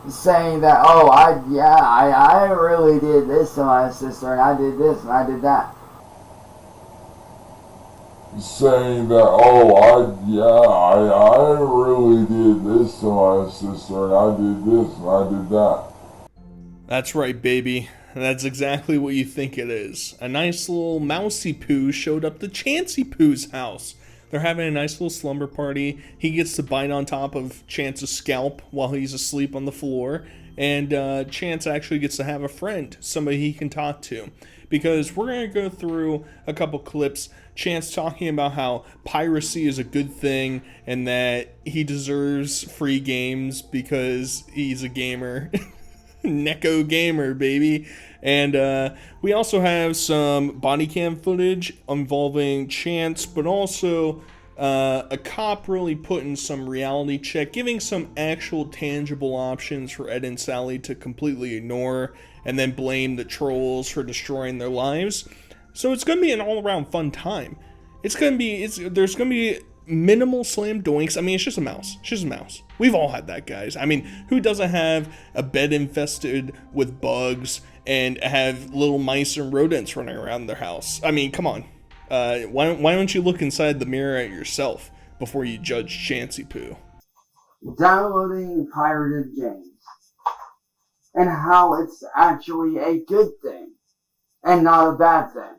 saying that, oh, I really did this to my sister, and I did this, and I did that. Saying that, oh, I really did this to my sister, and I did this, and I did that. That's right, baby. That's exactly what you think it is. A nice little mousy poo showed up to Chancey Poo's house. They're having a nice little slumber party. He gets to bite on top of Chance's scalp while he's asleep on the floor. And Chance actually gets to have a friend, somebody he can talk to. Because we're going to go through a couple clips. Chance talking about how piracy is a good thing and that he deserves free games because he's a gamer. Neko gamer, baby. And we also have some body cam footage involving Chance, but also a cop really putting some reality check, giving some actual tangible options for Ed and Sally to completely ignore and then blame the trolls for destroying their lives. So it's going to be an all-around fun time. There's going to be minimal slam doinks. I mean, it's just a mouse. It's just a mouse. We've all had that, guys. I mean, who doesn't have a bed infested with bugs and have little mice and rodents running around their house? I mean, come on. Why don't you look inside the mirror at yourself before you judge Chancey Poo? Downloading pirated games. And how it's actually a good thing. And not a bad thing.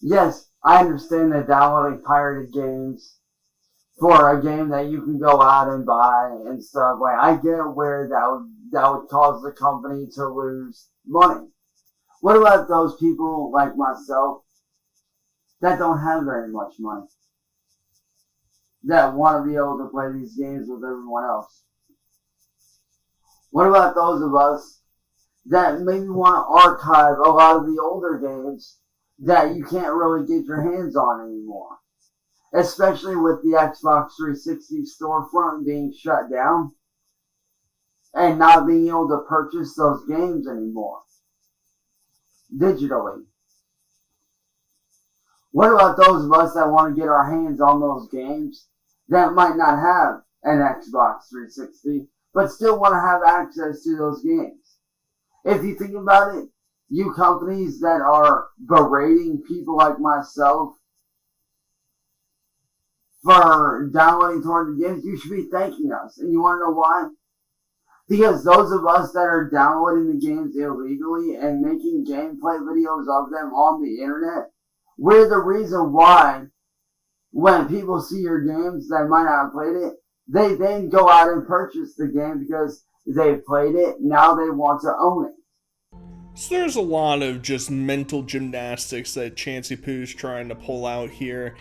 Yes, I understand that downloading pirated games for a game that you can go out and buy and stuff, like, I get where that would cause the company to lose money. What about those people like myself that don't have very much money, that want to be able to play these games with everyone else? What about those of us that maybe want to archive a lot of the older games that you can't really get your hands on anymore? Especially with the Xbox 360 storefront being shut down and not being able to purchase those games anymore digitally. What about those of us that want to get our hands on those games that might not have an Xbox 360 but still want to have access to those games? If you think about it, you companies that are berating people like myself for downloading torrent games, you should be thanking us. And you want to know why? Because those of us that are downloading the games illegally and making gameplay videos of them on the internet, we're the reason why when people see your games that might not have played it, they then go out and purchase the game because they've played it. Now they want to own it. So there's a lot of just mental gymnastics that Chancey Poo's trying to pull out here.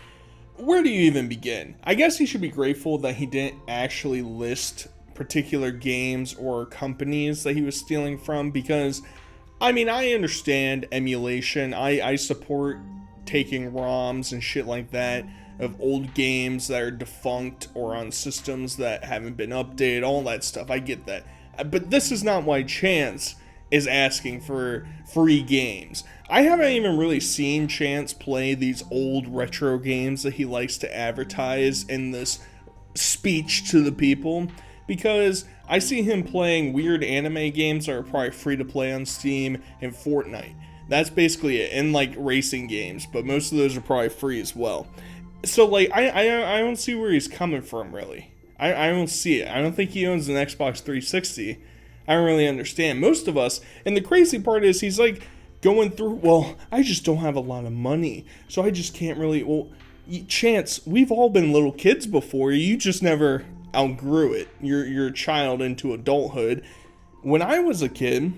Where do you even begin? I guess he should be grateful that he didn't actually list particular games or companies that he was stealing from, because, I mean, I understand emulation. I support taking ROMs and shit like that of old games that are defunct or on systems that haven't been updated, all that stuff. I get that. But this is not why Chance is asking for free games. I haven't even really seen Chance play these old retro games that he likes to advertise in this speech to the people, because I see him playing weird anime games that are probably free to play on Steam and Fortnite. That's basically it, and like racing games, but most of those are probably free as well. So like, I don't see where he's coming from, really. I don't see it. I don't think he owns an Xbox 360. I don't really understand. Most of us, and the crazy part is he's like going through, well, I just don't have a lot of money, so I just can't really, well, Chance, we've all been little kids before. You just never outgrew it. You're a child into adulthood. When I was a kid,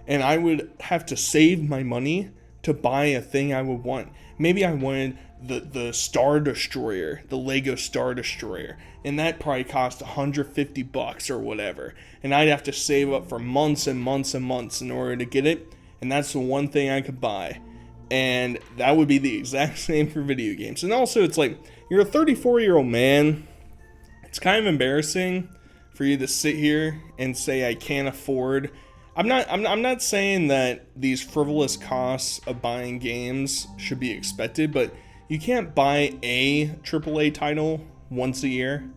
and I would have to save my money to buy a thing I would want. Maybe I wanted the Star Destroyer, the Lego Star Destroyer, and that probably cost $150 or whatever. And I'd have to save up for months and months and months in order to get it, and that's the one thing I could buy. And that would be the exact same for video games. And also, it's like, you're a 34-year-old man. It's kind of embarrassing for you to sit here and say I can't afford. I'm not saying that these frivolous costs of buying games should be expected, but you can't buy a AAA title once a year.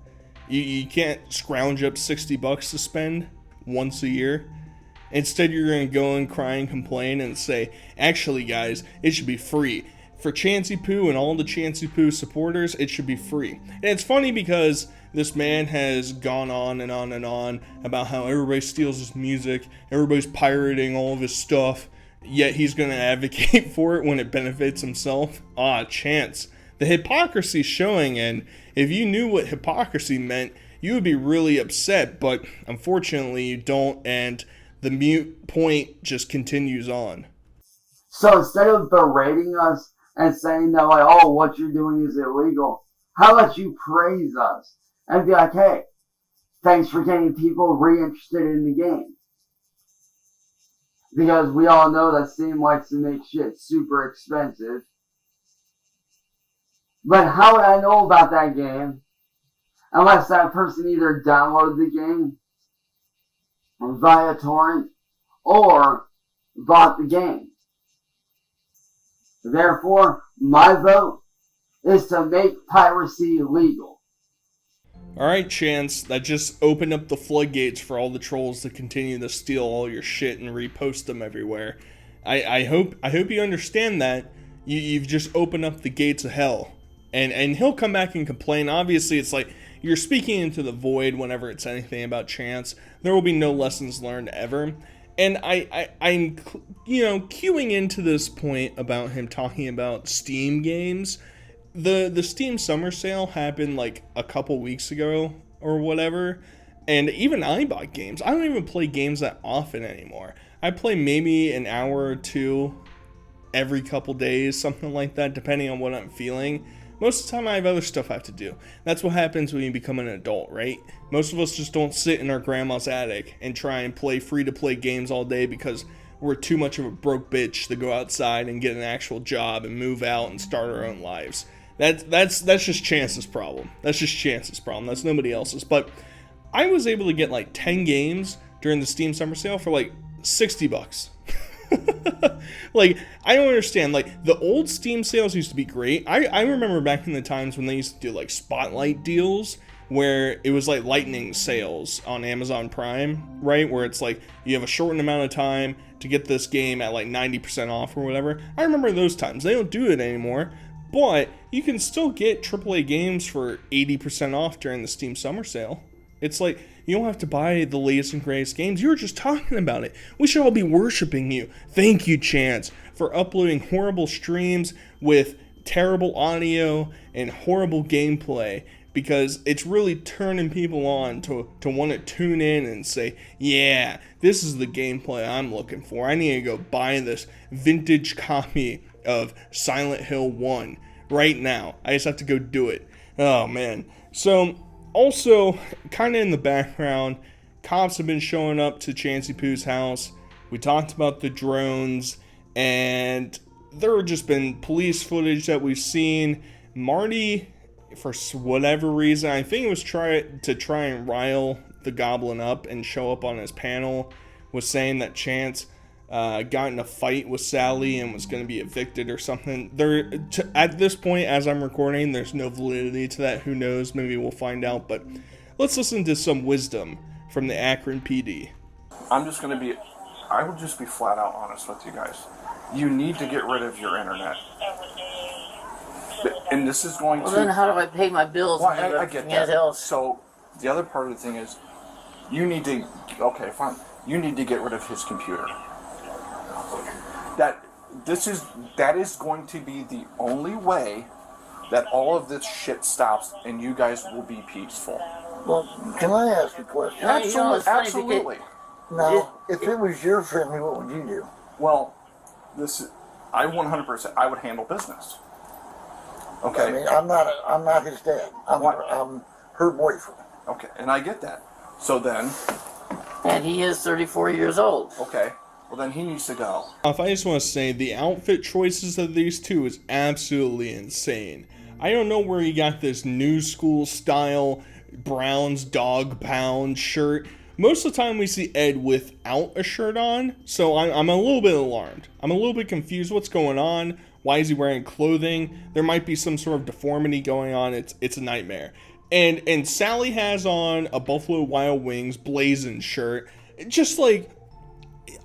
You can't scrounge up $60 to spend once a year. Instead, you're going to go and cry and complain and say, actually, guys, it should be free. For Chansey Poo and all the Chansey Poo supporters, it should be free. And it's funny because this man has gone on and on and on about how everybody steals his music, everybody's pirating all of his stuff, yet he's going to advocate for it when it benefits himself. Chance. The hypocrisy's showing, and if you knew what hypocrisy meant, you would be really upset, but unfortunately you don't, and the mute point just continues on. So instead of berating us and saying that, like, oh, what you're doing is illegal, how about you praise us and be like, hey, thanks for getting people reinterested in the game. Because we all know that Steam likes to make shit super expensive. But how would I know about that game unless that person either downloaded the game via torrent or bought the game? Therefore, my vote is to make piracy legal. Alright, Chance, that just opened up the floodgates for all the trolls to continue to steal all your shit and repost them everywhere. I hope you understand that. You've just opened up the gates of hell. And he'll come back and complain. Obviously, it's like you're speaking into the void whenever it's anything about Chance. There will be no lessons learned ever. And I'm queuing into this point about him talking about Steam games. The Steam Summer Sale happened like a couple weeks ago or whatever. And even I bought games. I don't even play games that often anymore. I play maybe an hour or two every couple days, something like that, depending on what I'm feeling. Most of the time I have other stuff I have to do. That's what happens when you become an adult, right? Most of us just don't sit in our grandma's attic and try and play free-to-play games all day because we're too much of a broke bitch to go outside and get an actual job and move out and start our own lives. That's just Chance's problem. That's just Chance's problem. That's nobody else's. But I was able to get like 10 games during the Steam Summer Sale for like $60. Like, I don't understand. Like, the old Steam sales used to be great. I remember back in the times when they used to do like spotlight deals where it was like lightning sales on Amazon Prime, right? Where it's like you have a shortened amount of time to get this game at like 90% off or whatever. I remember those times. They don't do it anymore, but you can still get AAA games for 80% off during the Steam Summer Sale. It's like, you don't have to buy the latest and greatest games. You were just talking about it. We should all be worshiping you. Thank you, Chance, for uploading horrible streams with terrible audio and horrible gameplay, because it's really turning people on to want to tune in and say, yeah, this is the gameplay I'm looking for. I need to go buy this vintage copy of Silent Hill 1 right now. I just have to go do it. Oh, man. So, also, kind of in the background, cops have been showing up to Chansey Poo's house. We talked about the drones, and there have just been police footage that we've seen. Marty, for whatever reason, I think it was try and rile the goblin up and show up on his panel, was saying that Chance got in a fight with Sally and was going to be evicted or something. At this point, as I'm recording, there's no validity to that. Who knows? Maybe we'll find out. But let's listen to some wisdom from the Akron PD. I would just be flat out honest with you guys. You need to get rid of your internet. And this is going to... Well, then how do I pay my bills? Well, I get that. So, the other part of the thing is, you need to... Okay, fine. You need to get rid of his computer. That is going to be the only way that all of this shit stops and you guys will be peaceful. Well, can I ask a question? Absolutely. Now, if it was your family, what would you do? Well, I 100%, I would handle business. Okay. I mean, I'm not his dad. I'm her boyfriend. Okay, and I get that. So then... And he is 34 years old. Okay. Well, then he needs to go. If I just want to say, the outfit choices of these two is absolutely insane. I don't know where he got this new school style Brown's Dog Pound shirt. Most of the time we see Ed without a shirt on, so I'm a little bit alarmed. I'm a little bit confused. What's going on? Why is he wearing clothing? There might be some sort of deformity going on. It's a nightmare. And Sally has on a Buffalo Wild Wings blazing shirt. Just like,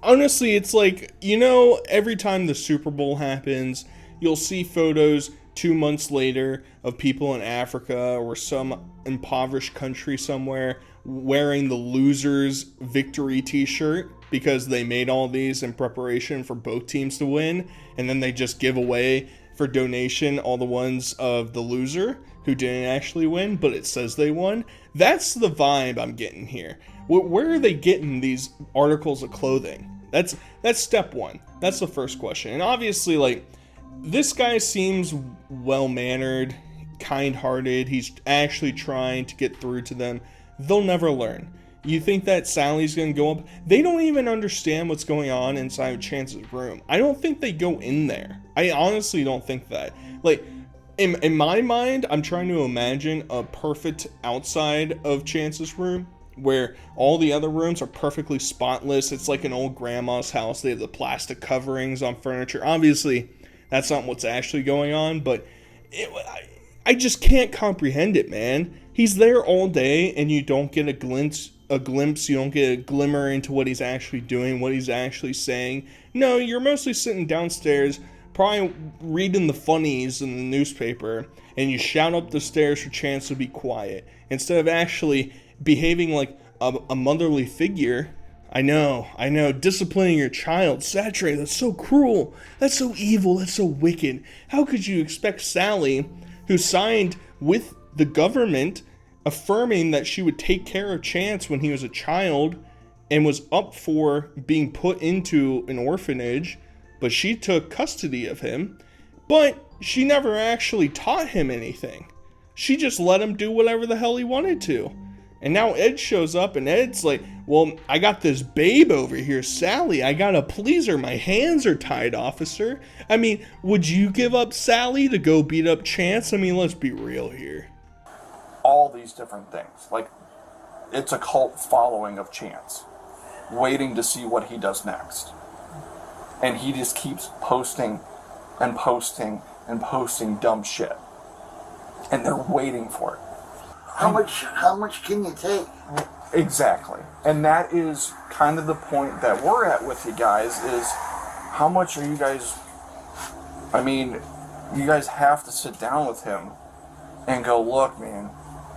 honestly, it's like, you know, every time the Super Bowl happens, you'll see photos 2 months later of people in Africa or some impoverished country somewhere wearing the losers victory t-shirt because they made all these in preparation for both teams to win, and then they just give away for donation all the ones of the loser who didn't actually win, but it says they won. That's the vibe I'm getting here. Where are they getting these articles of clothing? That's step one. That's the first question. And obviously, like, this guy seems well-mannered, kind-hearted. He's actually trying to get through to them. They'll never learn. You think that Sally's going to go up? They don't even understand what's going on inside Chance's room. I don't think they go in there. I honestly don't think that. Like, in my mind, I'm trying to imagine a perfect outside of Chance's room where all the other rooms are perfectly spotless. It's like an old grandma's house. They have the plastic coverings on furniture. Obviously, that's not what's actually going on, but I just can't comprehend it, man. He's there all day, and you don't get a glimpse, you don't get a glimmer into what he's actually doing, what he's actually saying. No, you're mostly sitting downstairs, probably reading the funnies in the newspaper, and you shout up the stairs for Chance to be quiet, instead of actually behaving like a motherly figure. I know, disciplining your child, saturated, that's so cruel, that's so evil, that's so wicked. How could you expect Sally, who signed with the government affirming that she would take care of Chance when he was a child and was up for being put into an orphanage, but she took custody of him, but she never actually taught him anything. She just let him do whatever the hell he wanted to. And now Ed shows up, and Ed's like, well, I got this babe over here, Sally. I gotta please her. My hands are tied, officer. I mean, would you give up Sally to go beat up Chance? I mean, let's be real here. All these different things. Like, it's a cult following of Chance, waiting to see what he does next. And he just keeps posting and posting and posting dumb shit. And they're waiting for it. How much can you take? Exactly. And that is kind of the point that we're at with you guys, is how much are you guys... I mean, you guys have to sit down with him and go, look, man.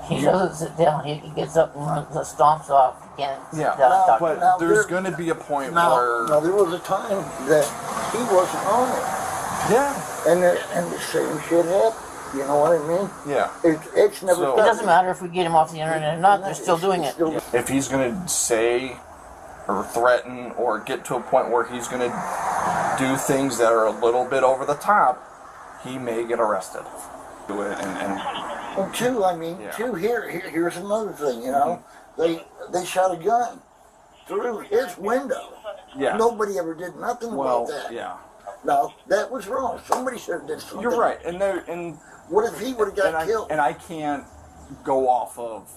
He doesn't sit down. He gets up and runs the stomps off again. Yeah, but there's going to be a point where... Now, there was a time that he wasn't on it. Yeah. And the same shit happened. You know what I mean? Yeah. It's never... It doesn't matter if we get him off the internet or not. They're still doing it. If he's going to say or threaten or get to a point where he's going to do things that are a little bit over the top, he may get arrested. Do it Well, too, I mean, here's another thing, you know. They shot a gun through his window. Yeah. Nobody ever did nothing about that. Yeah. No, that was wrong. Somebody should have did something. You're right. And what if he would have got killed? And I can't go off of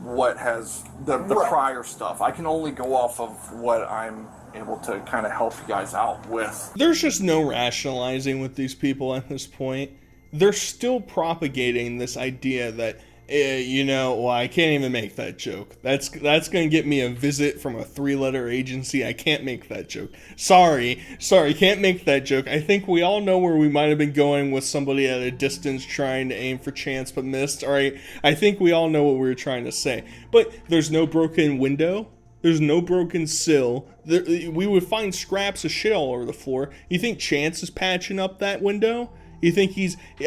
what has the prior stuff. I can only go off of what I'm able to kind of help you guys out with. There's just no rationalizing with these people at this point. They're still propagating this idea that, well, I can't even make that joke. That's going to get me a visit from a 3-letter agency. I can't make that joke. Sorry, can't make that joke. I think we all know where we might have been going with somebody at a distance trying to aim for Chance but missed. All right, I think we all know what we were trying to say. But there's no broken window. There's no broken sill. We would find scraps of shit all over the floor. You think Chance is patching up that window? You think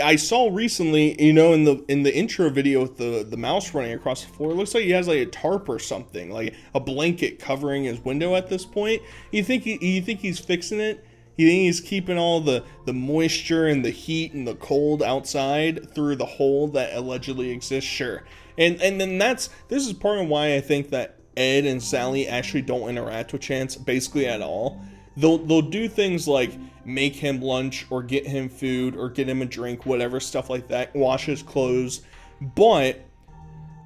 I saw recently, in the intro video with the mouse running across the floor, it looks like he has like a tarp or something, like a blanket covering his window at this point. You think he's fixing it? You think he's keeping all the moisture and the heat and the cold outside through the hole that allegedly exists? Sure. And then this is part of why I think that Ed and Sally actually don't interact with Chance basically at all. They'll do things like make him lunch or get him food or get him a drink, whatever, stuff like that, wash his clothes. But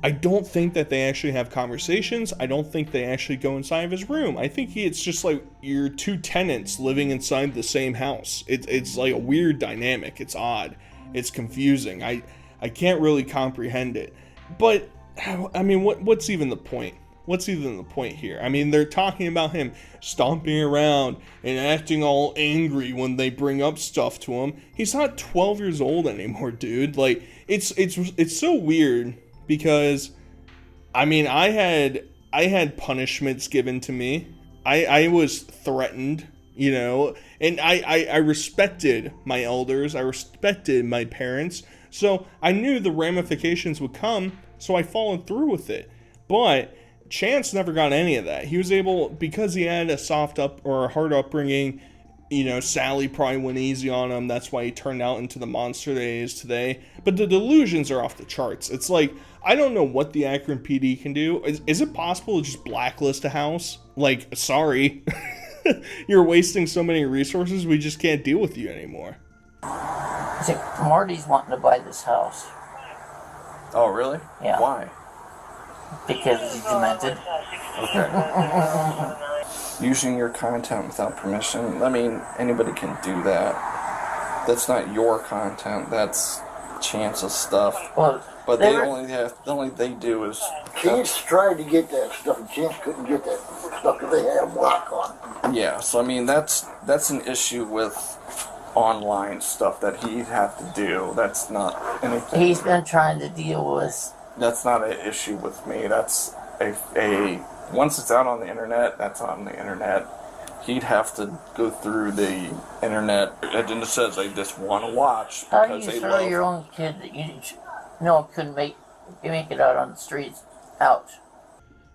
I don't think that they actually have conversations. I don't think they actually go inside of his room. I think it's just like you're two tenants living inside the same house. It's like a weird dynamic. It's odd. It's confusing. I I can't really comprehend it. But, I mean, what's even the point? What's even the point here? I mean, they're talking about him stomping around and acting all angry when they bring up stuff to him. He's not 12 years old anymore, dude. Like, it's so weird because, I mean, I had punishments given to me. I was threatened, you know, and I respected my elders. I respected my parents. So I knew the ramifications would come, so I followed through with it. But Chance never got any of that. He was able, because he had a hard upbringing, you know, Sally probably went easy on him. That's why he turned out into the monster that he is today. But the delusions are off the charts. It's like, I don't know what the Akron PD can do. Is it possible to just blacklist a house? Like, sorry. You're wasting so many resources, we just can't deal with you anymore. See, Marty's wanting to buy this house. Oh, really? Yeah. Why? Because he's demented. Okay. Using your content without permission. I mean, anybody can do that. That's not your content. That's Chance's stuff. Well, but the only they do is. Chance tried to get that stuff, and Chance couldn't get that stuff because they had a block on. Yeah, so I mean that's an issue with online stuff that he'd have to do. That's not anything. He's been trying to deal with. That's not an issue with me. That's a once it's out on the internet, that's on the internet. He'd have to go through the internet. It says they just want to watch How do because you they throw love. your own kid that you know couldn't make it out on the streets out?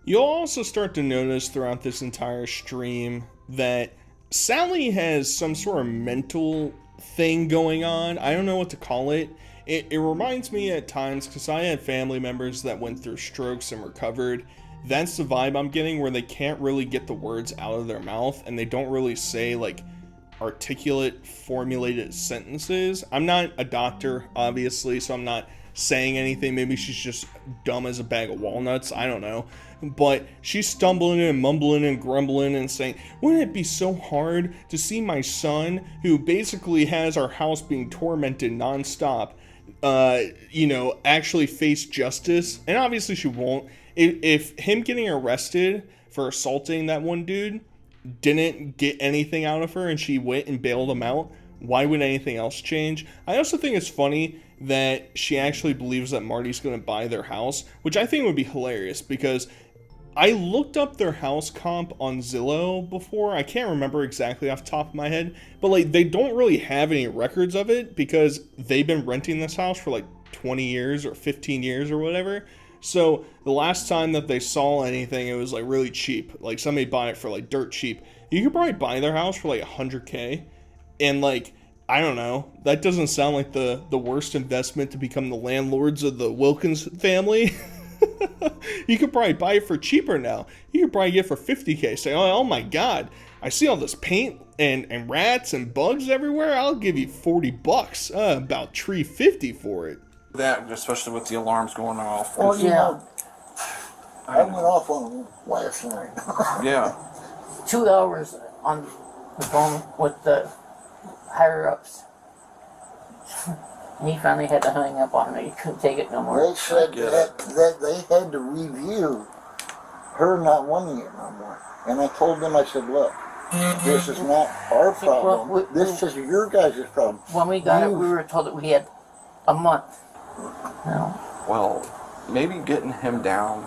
You'll also start to notice throughout this entire stream that Sally has some sort of mental thing going on. I don't know what to call it. It reminds me at times, because I had family members that went through strokes and recovered. That's the vibe I'm getting, where they can't really get the words out of their mouth and they don't really say like articulate, formulated sentences. I'm not a doctor, obviously, so I'm not saying anything. Maybe she's just dumb as a bag of walnuts. I don't know. But she's stumbling and mumbling and grumbling and saying, wouldn't it be so hard to see my son, who basically has our house being tormented nonstop, actually face justice? And obviously she won't. If him getting arrested for assaulting that one dude didn't get anything out of her and she went and bailed him out, why would anything else change? I also think it's funny that she actually believes that Marty's going to buy their house, which I think would be hilarious, because I looked up their house comp on Zillow before. I can't remember exactly off the top of my head, but like they don't really have any records of it because they've been renting this house for like 20 years or 15 years or whatever. So the last time that they saw anything, it was like really cheap. Like somebody bought it for like dirt cheap. You could probably buy their house for like $100K. And like, I don't know, that doesn't sound like the worst investment to become the landlords of the Wilkins family. You could probably buy it for cheaper now. You could probably get it for $50K. Say, oh my God, I see all this paint and rats and bugs everywhere. I'll give you $40, about $350 for it. That, especially with the alarms going off. Well, yeah. I went off on them last night. Yeah. 2 hours on the phone with the higher ups. And he finally had to hang up on me. He couldn't take it no more. They said that they had to review her not wanting it no more. And I told them, I said, look, this is not our problem. This is your guys' problem. When we got it, we were told that we had a month. No. Well, maybe getting him down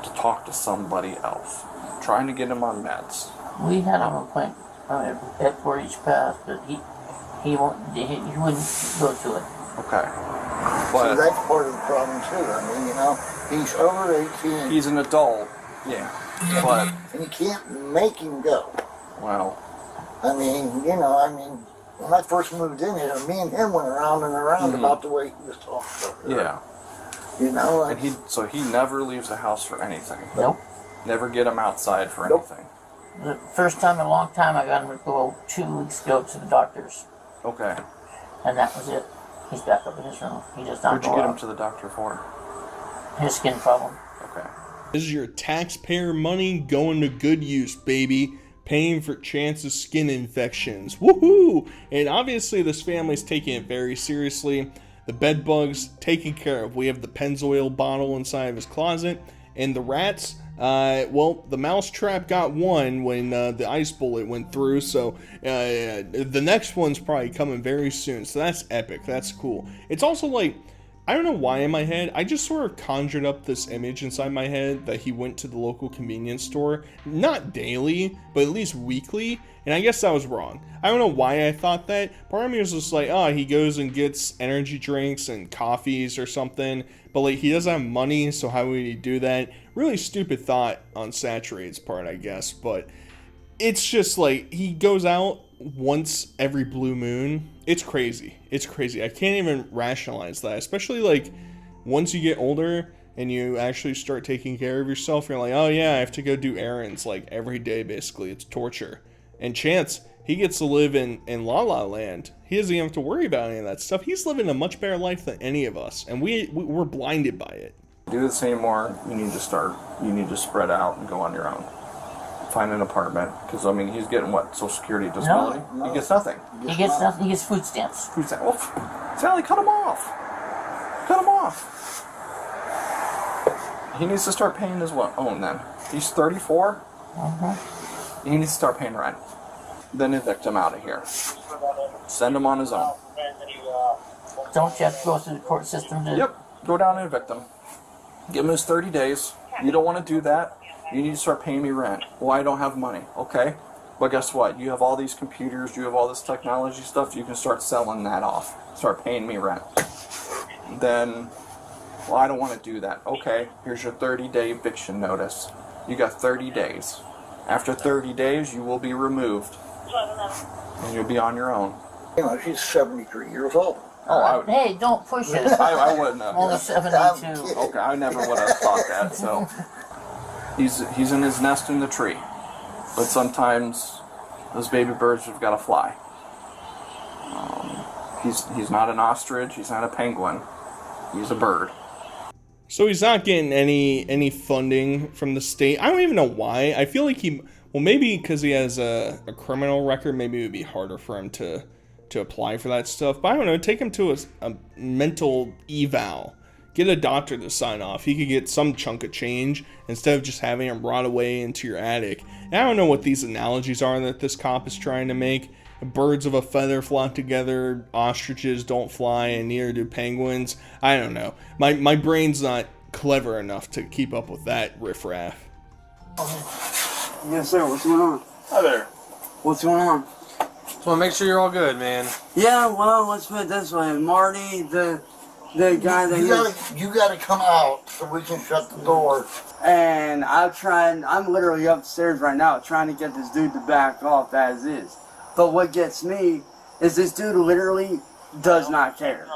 to talk to somebody else. Trying to get him on meds. We had him a point at 4 each pass, but he wouldn't go to it. Okay. So that's part of the problem too. I mean, he's over 18. He's an adult. Yeah. But and you can't make him go. Well. I mean, when I first moved in here, me and him went around and around about the way he was talking. Yeah. And he never leaves the house for anything. Nope. Never get him outside for anything. The first time in a long time, I got him to go 2 weeks ago to the doctor's. Okay. And that was it. He's back up in his room. He does not What'd you get him to the doctor for? His skin problem. Okay. This is your taxpayer money going to good use, baby. Paying for Chance's skin infections. Woohoo! And obviously this family's taking it very seriously. The bed bugs taken care of. We have the Pennzoil bottle inside of his closet. And the rats, well, the mouse trap got one when the ice bullet went through, so the next one's probably coming very soon, so that's epic, that's cool. It's also like, I don't know why in my head, I just sort of conjured up this image inside my head that he went to the local convenience store, not daily, but at least weekly, and I guess I was wrong. I don't know why I thought that. Part of me was just like, oh, he goes and gets energy drinks and coffees or something, but like he doesn't have money, so how would he do that? Really stupid thought on Saturated's part, I guess, but it's just like he goes out once every blue moon. It's crazy. It's crazy. I can't even rationalize that, especially like once you get older and you actually start taking care of yourself. You're like, oh yeah, I have to go do errands like every day. Basically, it's torture. And Chance, he gets to live in La La Land. He doesn't even have to worry about any of that stuff. He's living a much better life than any of us, and we're blinded by it. Do the same more. You need to spread out and go on your own. Find an apartment, because I mean, he's getting what, Social Security disability? No. He gets nothing. He gets nothing. He gets food stamps. Food stamp. Well, Sally, cut him off. Cut him off. He needs to start paying his own then. He's 34. He needs to start paying rent. Then evict him out of here. Send him on his own. Don't you have to go through the court system to... Yep. Go down and evict him. Give him his 30 days. You don't want to do that? You need to start paying me rent. Well, I don't have money. Okay. But guess what? You have all these computers. You have all this technology stuff. You can start selling that off. Start paying me rent. Then, well, I don't want to do that. Okay. Here's your 30-day eviction notice. You got 30 days. After 30 days, you will be removed. And you'll be on your own. You know, she's 73 years old. Oh, Hey, don't push it. I wouldn't have. I'm only 72. Okay, I never would have thought that. So he's in his nest in the tree, but sometimes those baby birds have got to fly. He's not an ostrich. He's not a penguin. He's a bird. So he's not getting any funding from the state. I don't even know why. I feel like well, maybe because he has a criminal record, maybe it would be harder for him to apply for that stuff. But I don't know, take him to a mental eval. Get a doctor to sign off. He could get some chunk of change instead of just having him rot away into your attic. And I don't know what these analogies are that this cop is trying to make. Birds of a feather flock together, ostriches don't fly, and neither do penguins. I don't know. My brain's not clever enough to keep up with that riffraff. Yes, sir. What's going on? Hi there. What's going on? Just want to make sure you're all good, man. Yeah, well, let's put it this way. Marty, the guy that You gotta come out so we can shut the door. and I'm literally upstairs right now trying to get this dude to back off as is. But what gets me is this dude literally does not care.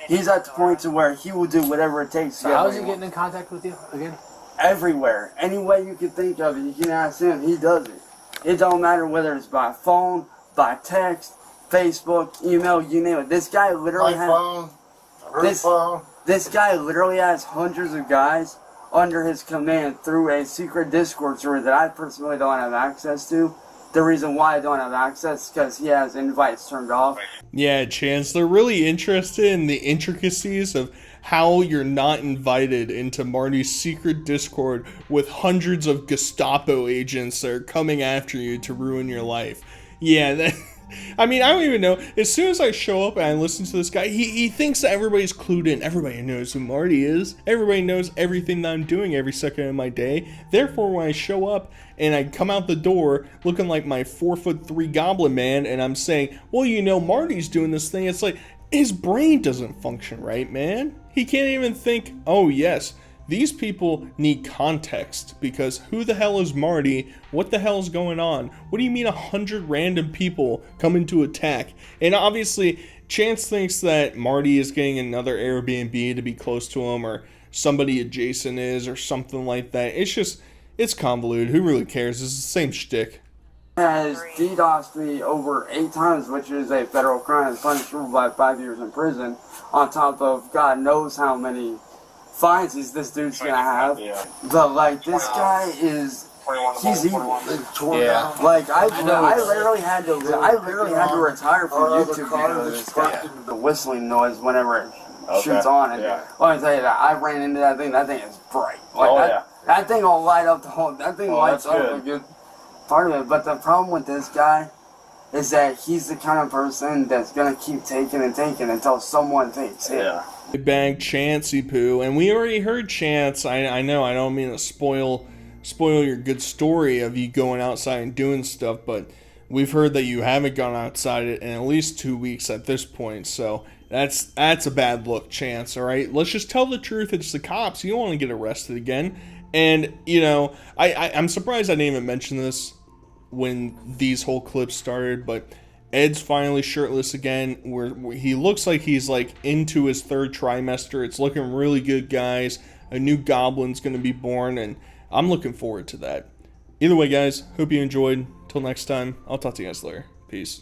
He's at the point to where he will do whatever it takes to So get how what is he he getting wants. in contact with you again? Everywhere. Any way you can think of it, you can ask him. He does it. It don't matter whether it's by phone, by text, Facebook, email, you name it. This guy literally This guy literally has hundreds of guys under his command through a secret Discord server that I personally don't have access to. The reason why I don't have access is because he has invites turned off. Yeah, Chance, they're really interested in the intricacies of how you're not invited into Marty's secret Discord with hundreds of Gestapo agents that are coming after you to ruin your life. Yeah, I mean, I don't even know. As soon as I show up and I listen to this guy, he thinks that everybody's clued in. Everybody knows who Marty is. Everybody knows everything that I'm doing every second of my day. Therefore, when I show up and I come out the door looking like my 4'3" goblin man and I'm saying, well, you know, Marty's doing this thing, it's like, his brain doesn't function right, man. He can't even think, oh, yes, these people need context, because who the hell is Marty? What the hell is going on? What do you mean 100 random people coming to attack? And obviously, Chance thinks that Marty is getting another Airbnb to be close to him, or somebody adjacent is, or something like that. It's convoluted. Who really cares? It's the same shtick. Has DDoSed me over 8 times, which is a federal crime and punishable by 5 years in prison, on top of God knows how many fines this dude's gonna have. But like, this guy he's evil. Yeah. Like I literally had to retire from YouTube because of this guy. The whistling noise whenever shoots on. And let me tell you that I ran into that thing. That thing is bright. Like that thing will light up the whole. That thing lights up a good part of it. But the problem with this guy is that he's the kind of person that's gonna keep taking and taking until someone takes him. Yeah. They bagged Chancey Poo, and we already heard Chance. I know I don't mean to spoil your good story of you going outside and doing stuff, but we've heard that you haven't gone outside in at least 2 weeks at this point. So that's a bad look, Chance. All right, let's just tell the truth. It's the cops. You don't want to get arrested again. And you know, I'm surprised I didn't even mention this when these whole clips started, but Ed's finally shirtless again. Where he looks like he's like into his third trimester. It's looking really good, guys. A new goblin's going to be born, and I'm looking forward to that. Either way, guys, hope you enjoyed. Till next time, I'll talk to you guys later. Peace.